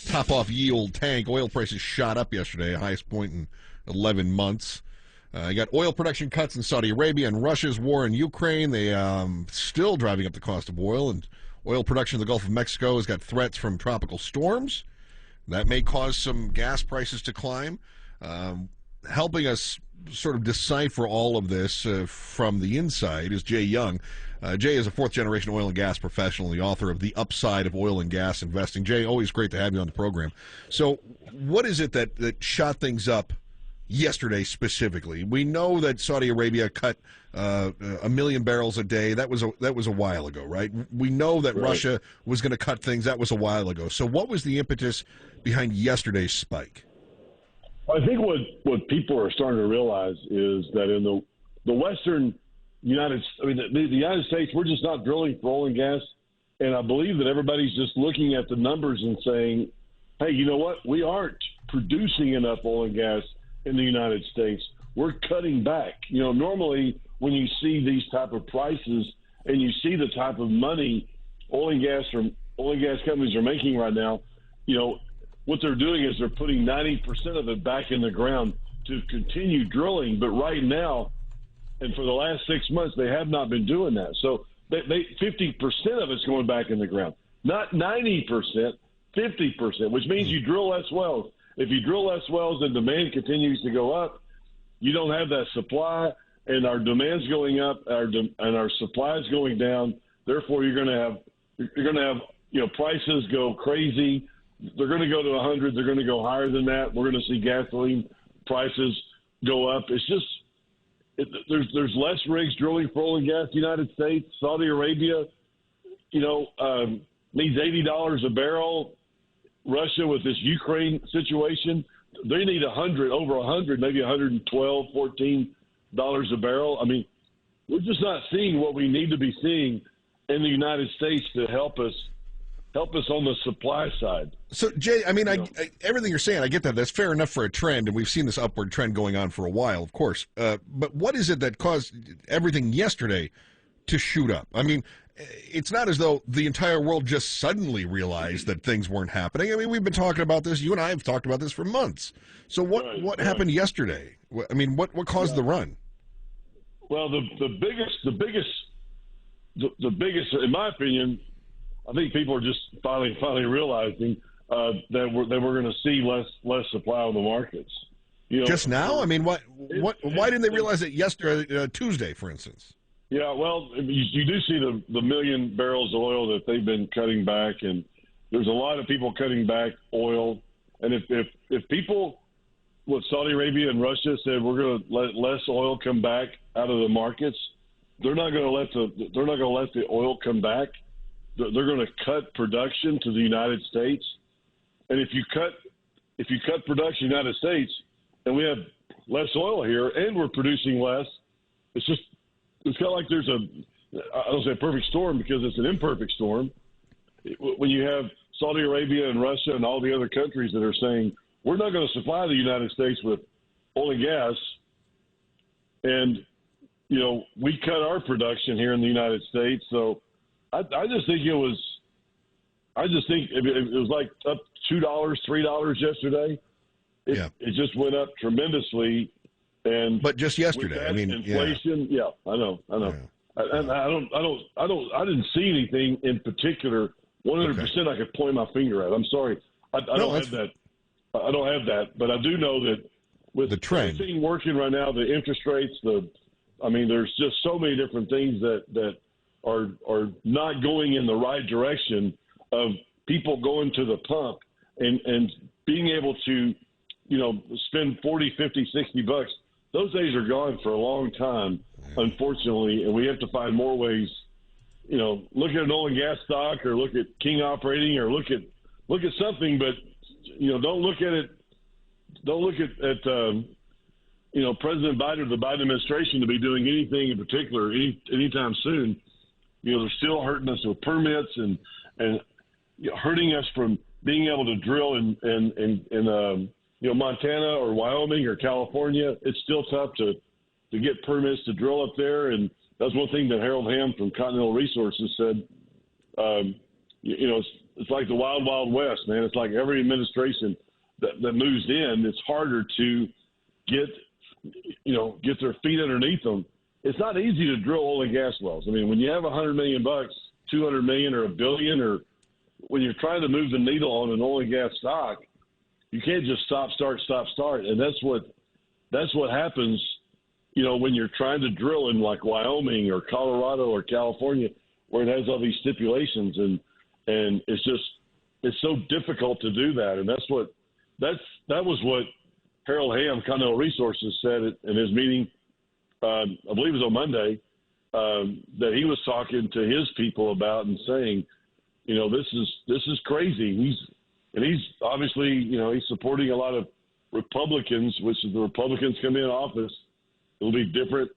Top-off yield tank. Oil prices shot up yesterday, highest point in 11 months. You got oil production cuts in Saudi Arabia and Russia's war in Ukraine. They still driving up the cost of oil, and oil production in the Gulf of Mexico has got threats from tropical storms. That may cause some gas prices to climb. Helping us sort of decipher all of this from the inside is Jay Young. Jay is a fourth-generation oil and gas professional and the author of The Upside of Oil and Gas Investing. Jay, always great to have you on the program. So what is it that shot things up yesterday specifically? We know that Saudi Arabia cut 1 million barrels a day. That was a while ago, right? We know that Russia was going to cut things. That was a while ago. So what was the impetus behind yesterday's spike? I think what people are starting to realize is that in the Western the United States, we're just not drilling for oil and gas. And I believe that everybody's just looking at the numbers and saying, hey, you know what? We aren't producing enough oil and gas in the United States. We're cutting back. Normally when you see these type of prices and you see the type of money oil and gas companies are making right now, what they're doing is they're putting 90% of it back in the ground to continue drilling. But right now, and for the last 6 months, they have not been doing that. So 50% of it's going back in the ground. Not 90%, 50%, which means you drill less wells. If you drill less wells and demand continues to go up, you don't have that supply, and our demand's going up, and our supply is going down. Therefore, you're going to have prices go crazy. They're going to go to 100. They're going to go higher than that. We're going to see gasoline prices go up. It's just there's less rigs drilling for oil and gas in the United States. Saudi Arabia, needs $80 a barrel. Russia with this Ukraine situation, they need over 100, maybe 112, $14 a barrel. I mean, we're just not seeing what we need to be seeing in the United States to help us on the supply side. So, Jay, I mean, everything you're saying, I get that. That's fair enough for a trend, and we've seen this upward trend going on for a while, of course. But what is it that caused everything yesterday to shoot up? I mean, it's not as though the entire world just suddenly realized that things weren't happening. I mean, we've been talking about this. You and I have talked about this for months. So what happened yesterday? I mean, what caused the run? Well, the biggest, in my opinion, I think people are just finally realizing that we're going to see less supply on the markets. Just now? I mean, why didn't they realize it yesterday, Tuesday, for instance? Yeah, well, you do see the million barrels of oil that they've been cutting back, and there's a lot of people cutting back oil. And if people, what Saudi Arabia and Russia said, we're going to let less oil come back out of the markets, they're not going to let the oil come back. They're going to cut production to the United States, and if you cut production in the United States, and we have less oil here, and we're producing less, it's kind of like there's I don't say a perfect storm because it's an imperfect storm. When you have Saudi Arabia and Russia and all the other countries that are saying we're not going to supply the United States with oil and gas, and we cut our production here in the United States, so. I just think it was like up $2, $3 yesterday. It just went up tremendously, but just yesterday, I mean, inflation. Yeah, I know. Yeah. And I didn't see anything in particular. 100% I could point my finger at. I'm sorry, I don't have that. I don't have that, but I do know that with the trend everything working right now, the interest rates, there's just so many different things that are not going in the right direction of people going to the pump and being able to, spend 40, 50, 60 bucks. Those days are gone for a long time, unfortunately, and we have to find more ways, look at an oil and gas stock or look at King Operating or look at something, but, don't look at President Biden or the Biden administration to be doing anything in particular anytime soon. They're still hurting us with permits and hurting us from being able to drill in Montana or Wyoming or California. It's still tough to get permits to drill up there. And that's one thing that Harold Hamm from Continental Resources said. it's like the wild, wild west, man. It's like every administration that moves in, it's harder to get their feet underneath them. It's not easy to drill oil and gas wells. I mean, when you have $100 million, $200 million, or $1 billion, or when you're trying to move the needle on an oil and gas stock, you can't just stop, start, and that's what happens. When you're trying to drill in like Wyoming or Colorado or California, where it has all these stipulations, and it's so difficult to do that, and that was what Harold Hamm, Continental Resources, said in his meeting. I believe it was on Monday, that he was talking to his people about and saying, this is crazy. He's obviously, he's supporting a lot of Republicans, which is the Republicans come in office, it'll be different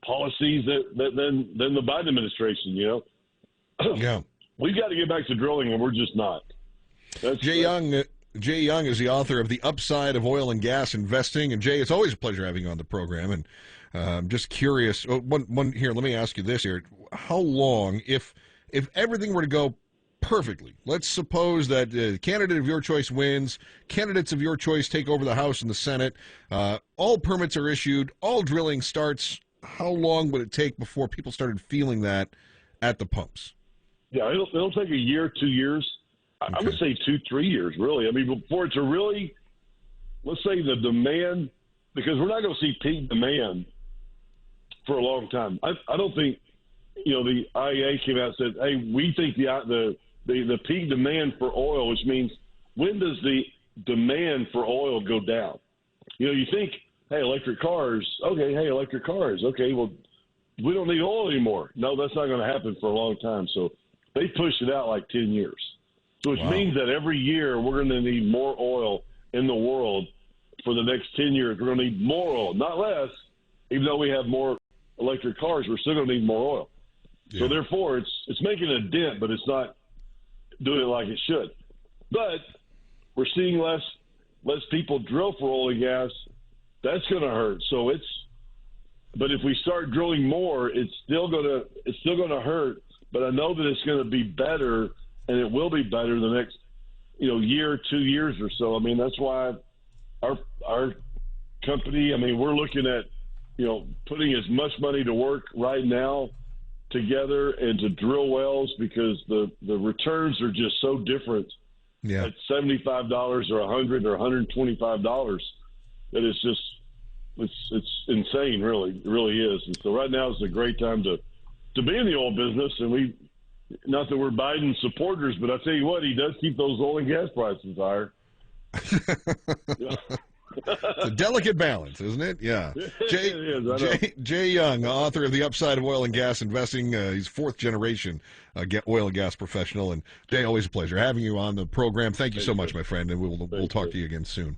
policies than the Biden administration. Yeah, we've got to get back to drilling, and we're just not. Jay Young is the author of The Upside of Oil and Gas Investing. And Jay, it's always a pleasure having you on the program. And I'm just curious. One here. Let me ask you this here: how long, if everything were to go perfectly, let's suppose that the candidate of your choice wins, candidates of your choice take over the House and the Senate, all permits are issued, all drilling starts, how long would it take before people started feeling that at the pumps? Yeah, it'll take a year, 2 years. Okay. I would say 2-3 years, really. I mean, before it to really, let's say the demand, because we're not going to see peak demand for a long time. I don't think, the IEA came out and said, hey, we think the peak demand for oil, which means when does the demand for oil go down? You think, hey, electric cars. Okay, well, we don't need oil anymore. No, that's not going to happen for a long time. So they pushed it out like 10 years. So which means that every year we're going to need more oil in the world for the next 10 years. We're going to need more oil, not less. Even though we have more electric cars, we're still going to need more oil. Yeah. So therefore, it's making a dent, but it's not doing it like it should. But we're seeing less people drill for oil and gas. That's going to hurt. But if we start drilling more, it's still going to hurt. But I know that it's going to be better, and it will be better the next year, 2 years or so. I mean, that's why our company. I mean, we're looking at putting as much money to work right now together and to drill wells, because the returns are just so different at $75 or $100 or $125 that it's insane, really. It really is. And so right now is a great time to be in the oil business. And not that we're Biden supporters, but I tell you what, he does keep those oil and gas prices higher. It's a delicate balance, isn't it? Yeah. Jay Young, author of The Upside of Oil and Gas Investing. He's fourth generation oil and gas professional. And Jay, always a pleasure having you on the program. Thank you so much, my friend, and we'll talk to you again soon.